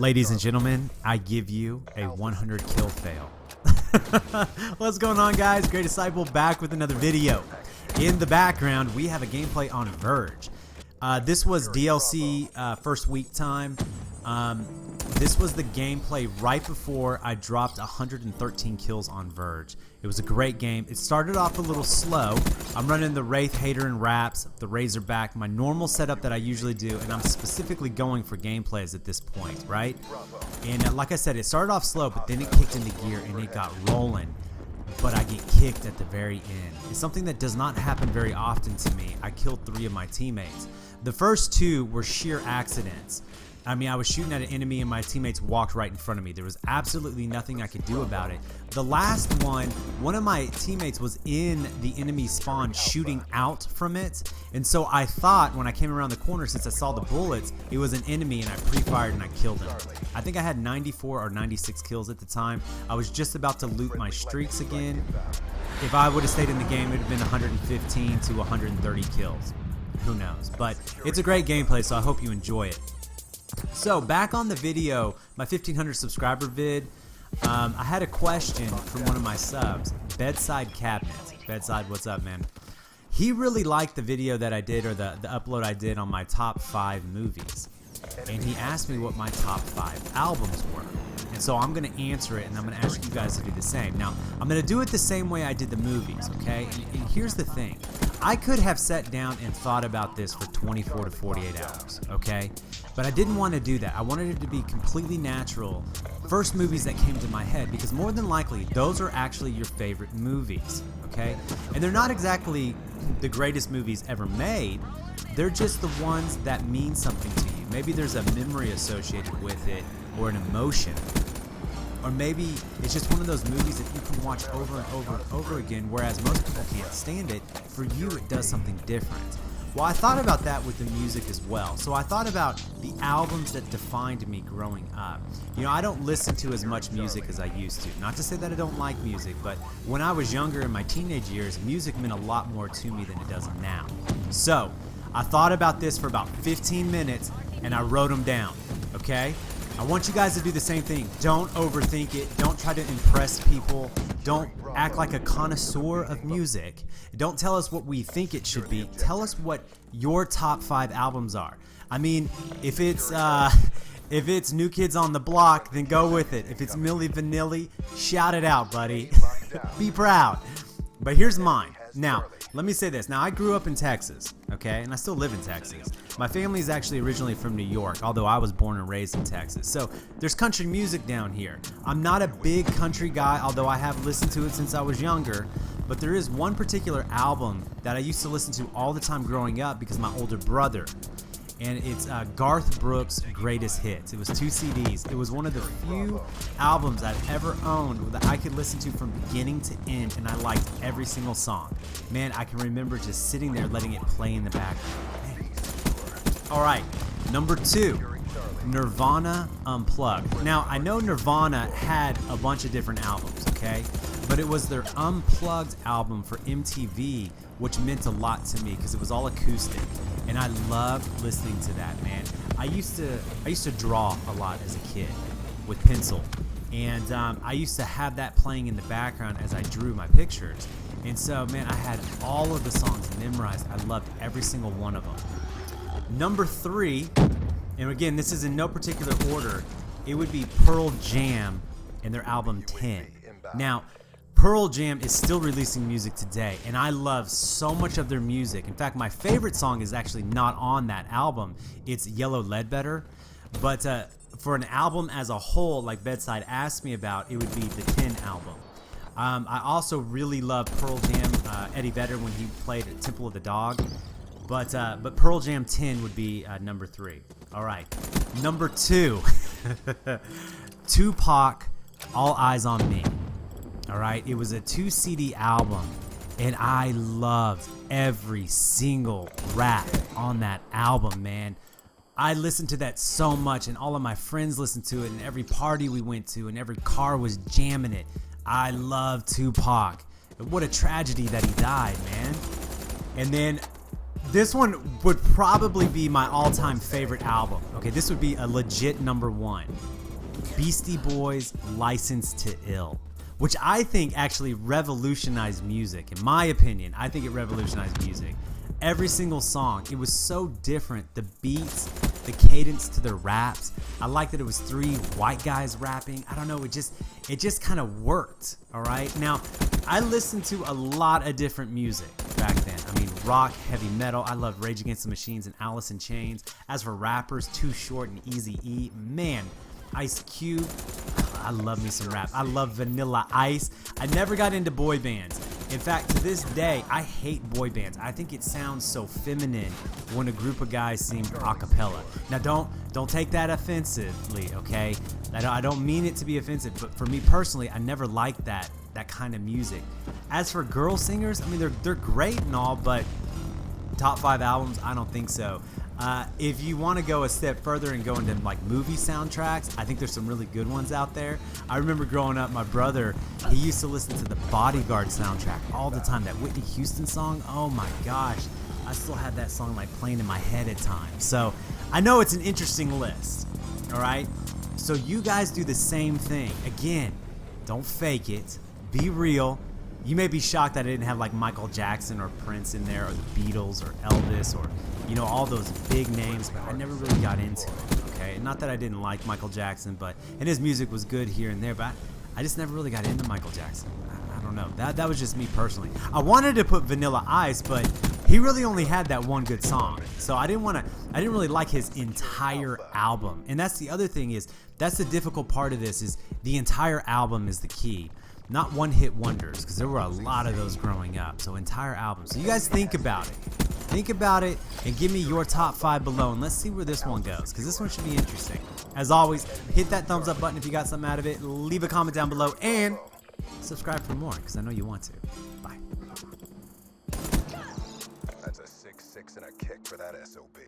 Ladies and gentlemen, I give you a 100 kill fail. What's going on, guys? Great Disciple back with another video. In the background, we have a gameplay on Verge. This was DLC first week time. This was the gameplay right before I dropped 113 kills on Verge. It was a great game. It started off a little slow. I'm running the Wraith, Hater, and Wraps, the Razorback, my normal setup that I usually do, and I'm specifically going for gameplays at this point, right? And like I said, it started off slow, but then it kicked into gear and it got rolling. But I get kicked at the very end. It's something that does not happen very often to me. I killed 3 of my teammates. The first 2 were sheer accidents. I mean, I was shooting at an enemy and my teammates walked right in front of me. There was absolutely nothing I could do about it. The last one of my teammates was in the enemy spawn shooting out from it. And so I thought when I came around the corner, since I saw the bullets, it was an enemy and I pre-fired and I killed him. I think I had 94 or 96 kills at the time. I was just about to loot my streaks again. If I would have stayed in the game, it would have been 115 to 130 kills. Who knows? But it's a great gameplay, so I hope you enjoy it. So back on the video, my 1500 subscriber vid, I had a question from one of my subs, Bedside Cabinets. Bedside, what's up, man? He really liked the video that I did, or the upload I did on my top 5 movies. And he asked me what my top 5 albums were. And so I'm going to answer it, and I'm going to ask you guys to do the same. Now, I'm going to do it the same way I did the movies, okay? And here's the thing. I could have sat down and thought about this for 24 to 48 hours, okay? But I didn't want to do that. I wanted it to be completely natural. First movies that came to my head, because more than likely, those are actually your favorite movies, okay? And they're not exactly the greatest movies ever made. They're just the ones that mean something to you. Maybe there's a memory associated with it, or an emotion. Or maybe it's just one of those movies that you can watch over and over and over again, whereas most people can't stand it. For you, it does something different. Well, I thought about that with the music as well. So I thought about the albums that defined me growing up. You know, I don't listen to as much music as I used to. Not to say that I don't like music, but when I was younger in my teenage years, music meant a lot more to me than it does now. So I thought about this for about 15 minutes and I wrote them down, okay? I want you guys to do the same thing. Don't overthink it. Don't try to impress people. Don't act like a connoisseur of music. Don't tell us what we think it should be. Tell us what your top 5 albums are. I mean, if it's New Kids on the Block, then go with it. If it's Milli Vanilli, shout it out, buddy. Be proud. But here's mine. Now, let me say this. Now, I grew up in Texas, okay? And I still live in Texas. My family is actually originally from New York, although I was born and raised in Texas. So there's country music down here. I'm not a big country guy, although I have listened to it since I was younger. But there is one particular album that I used to listen to all the time growing up because my older brother. And it's Garth Brooks' Greatest Hits. It was 2 CDs. It was one of the few albums I've ever owned that I could listen to from beginning to end, and I liked every single song. Man, I can remember just sitting there letting it play in the background. Alright, number 2, Nirvana Unplugged. Now, I know Nirvana had a bunch of different albums, okay? But it was their Unplugged album for MTV, which meant a lot to me because it was all acoustic. And I loved listening to that, man. I used to draw a lot as a kid with pencil. And I used to have that playing in the background as I drew my pictures. And so, man, I had all of the songs memorized. I loved every single one of them. Number 3, and again, this is in no particular order, it would be Pearl Jam and their album 10. Now, Pearl Jam is still releasing music today, and I love so much of their music. In fact, my favorite song is actually not on that album. It's Yellow Ledbetter. But for an album as a whole, like Bedside asked me about, it would be the 10 album. I also really love Pearl Jam, Eddie Vedder when he played at Temple of the Dog. But Pearl Jam 10 would be number 3. All right, number 2, Tupac, All Eyes on Me. All right, it was a 2 CD album, and I loved every single rap on that album, man. I listened to that so much, and all of my friends listened to it, and every party we went to, and every car was jamming it. I love Tupac. What a tragedy that he died, man. And then This one would probably be my all-time favorite album. Okay, this would be a legit #1. Beastie Boys' License to Ill, which I think actually revolutionized music. In my opinion, I think it revolutionized music. Every single song, it was so different. The beats, the cadence to the raps. I like that it was 3 white guys rapping. I don't know, it just kind of worked, all right? Now, I listened to a lot of different music back then. I mean, rock, heavy metal. I loved Rage Against the Machines and Alice in Chains. As for rappers, Too Short and Eazy-E, man, Ice Cube, I love me some rap. I love Vanilla Ice. I never got into boy bands. In fact, to this day, I hate boy bands. I think it sounds so feminine when a group of guys sing a cappella. Now, don't take that offensively, okay? I don't mean it to be offensive, but for me personally, I never liked that kind of music. As for girl singers, I mean, they're great and all, but top 5 albums, I don't think so. If you want to go a step further and go into like movie soundtracks, I think there's some really good ones out there. I remember growing up, my brother, he used to listen to the Bodyguard soundtrack all the time. That Whitney Houston song, oh my gosh, I still have that song like playing in my head at times. So I know it's an interesting list, all right? So you guys do the same thing. Again, don't fake it, be real. You may be shocked that I didn't have like Michael Jackson or Prince in there, or the Beatles or Elvis, or you know, all those big names, but I never really got into it, okay? Not that I didn't like Michael Jackson, and his music was good here and there, but I just never really got into Michael Jackson. I don't know. That was just me personally. I wanted to put Vanilla Ice, but he really only had that one good song. So I didn't really like his entire album. And that's the other thing, is that's the difficult part of this, is the entire album is the key. Not one-hit wonders, because there were a lot of those growing up. So entire albums. So you guys think about it. Think about it and give me your top 5 below, and let's see where this one goes, because this one should be interesting. As always, hit that thumbs up button if you got something out of it. Leave a comment down below and subscribe for more, because I know you want to. Bye. That's a 6-6 and a kick for that SOB.